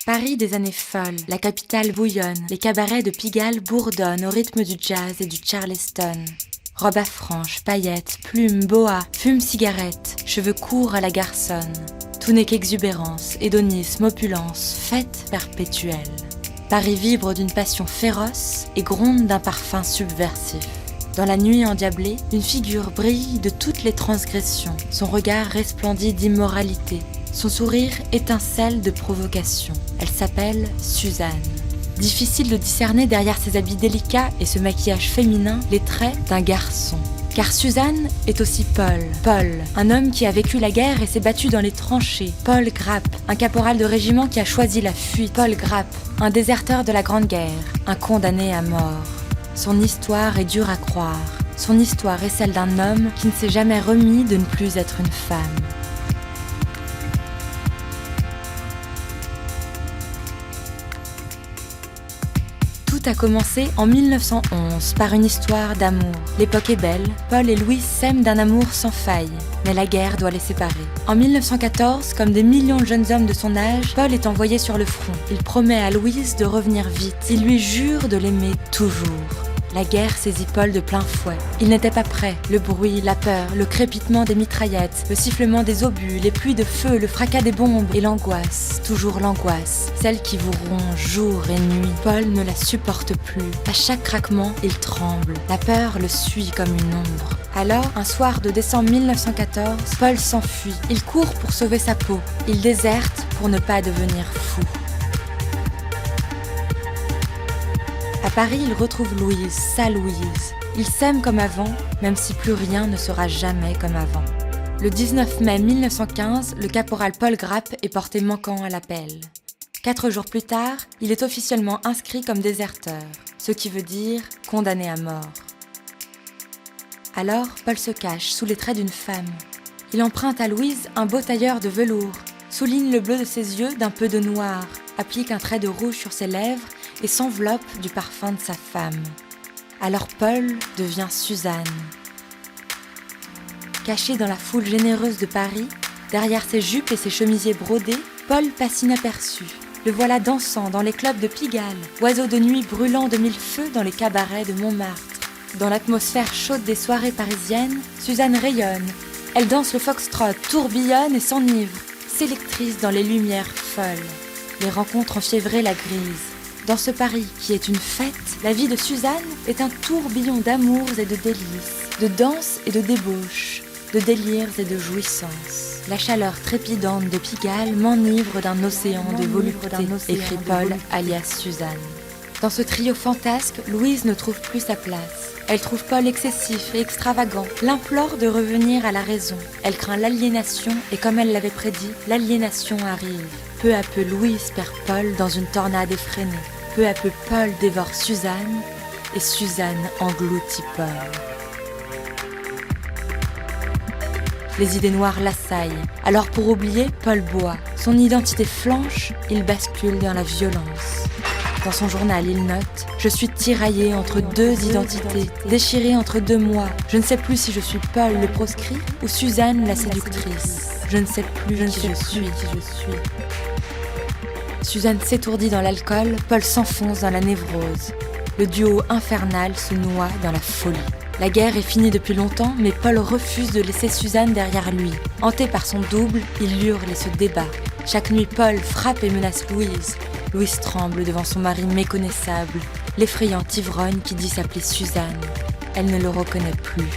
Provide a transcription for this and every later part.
Paris des années folles, la capitale bouillonne, les cabarets de Pigalle bourdonnent au rythme du jazz et du charleston. Robe à franges, paillettes, plumes, boa, fume cigarette, cheveux courts à la garçonne. Tout n'est qu'exubérance, hédonisme, opulence, fête perpétuelle. Paris vibre d'une passion féroce et gronde d'un parfum subversif. Dans la nuit endiablée, une figure brille de toutes les transgressions. Son regard resplendit d'immoralité. Son sourire étincelle de provocation. Elle s'appelle Suzanne. Difficile de discerner derrière ses habits délicats et ce maquillage féminin les traits d'un garçon. Car Suzanne est aussi Paul, un homme qui a vécu la guerre et s'est battu dans les tranchées. Paul Grapp, un caporal de régiment qui a choisi la fuite. Paul Grapp, un déserteur de la Grande Guerre, un condamné à mort. Son histoire est dure à croire. Son histoire est celle d'un homme qui ne s'est jamais remis de ne plus être une femme. Tout a commencé en 1911 par une histoire d'amour. L'époque est belle, Paul et Louise s'aiment d'un amour sans faille. Mais la guerre doit les séparer. En 1914, comme des millions de jeunes hommes de son âge, Paul est envoyé sur le front. Il promet à Louise de revenir vite. Il lui jure de l'aimer toujours. La guerre saisit Paul de plein fouet. Il n'était pas prêt. Le bruit, la peur, le crépitement des mitraillettes, le sifflement des obus, les pluies de feu, le fracas des bombes et l'angoisse, toujours l'angoisse, celle qui vous ronge jour et nuit. Paul ne la supporte plus. À chaque craquement, il tremble. La peur le suit comme une ombre. Alors, un soir de décembre 1914, Paul s'enfuit. Il court pour sauver sa peau. Il déserte pour ne pas devenir fou. À Paris, il retrouve Louise, sa Louise. Ils s'aiment comme avant, même si plus rien ne sera jamais comme avant. Le 19 mai 1915, le caporal Paul Grapp est porté manquant à l'appel. 4 jours plus tard, il est officiellement inscrit comme déserteur, ce qui veut dire condamné à mort. Alors, Paul se cache sous les traits d'une femme. Il emprunte à Louise un beau tailleur de velours, souligne le bleu de ses yeux d'un peu de noir, applique un trait de rouge sur ses lèvres et s'enveloppe du parfum de sa femme. Alors Paul devient Suzanne. Caché dans la foule généreuse de Paris, derrière ses jupes et ses chemisiers brodés, Paul passe inaperçu. Le voilà dansant dans les clubs de Pigalle, oiseau de nuit brûlant de mille feux dans les cabarets de Montmartre. Dans l'atmosphère chaude des soirées parisiennes, Suzanne rayonne. Elle danse le foxtrot, tourbillonne et s'enivre, s'électrise dans les lumières folles. Les rencontres enfiévrées la grisent. Dans ce Paris qui est une fête, la vie de Suzanne est un tourbillon d'amours et de délices, de danse et de débauche, de délires et de jouissances. La chaleur trépidante de Pigalle m'enivre d'un océan de volupté, écrit Paul alias Suzanne. Dans ce trio fantasque, Louise ne trouve plus sa place. Elle trouve Paul excessif et extravagant, l'implore de revenir à la raison. Elle craint l'aliénation et comme elle l'avait prédit, l'aliénation arrive. Peu à peu, Louise perd Paul dans une tornade effrénée. Peu à peu, Paul dévore Suzanne et Suzanne engloutit Paul. Les idées noires l'assaillent. Alors pour oublier, Paul boit. Son identité flanche, il bascule dans la violence. Dans son journal, il note « Je suis tiraillé entre 2 identités, déchiré entre 2 moi. Je ne sais plus si je suis Paul le proscrit ou Suzanne la séductrice. Je ne sais plus qui je suis. Suzanne s'étourdit dans l'alcool, Paul s'enfonce dans la névrose. Le duo infernal se noie dans la folie. La guerre est finie depuis longtemps, mais Paul refuse de laisser Suzanne derrière lui. Hanté par son double, il hurle et se débat. Chaque nuit, Paul frappe et menace Louise. Louise tremble devant son mari méconnaissable, l'effrayante ivrogne qui dit s'appeler Suzanne. Elle ne le reconnaît plus.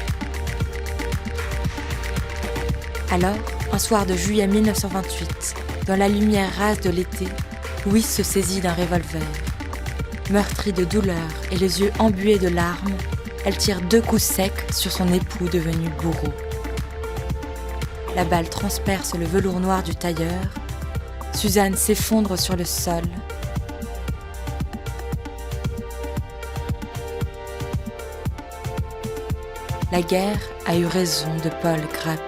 Alors, un soir de juillet 1928, dans la lumière rase de l'été, Louise se saisit d'un revolver. Meurtrie de douleur et les yeux embués de larmes, elle tire 2 coups secs sur son époux devenu bourreau. La balle transperce le velours noir du tailleur. Suzanne s'effondre sur le sol. La guerre a eu raison de Paul Grapp.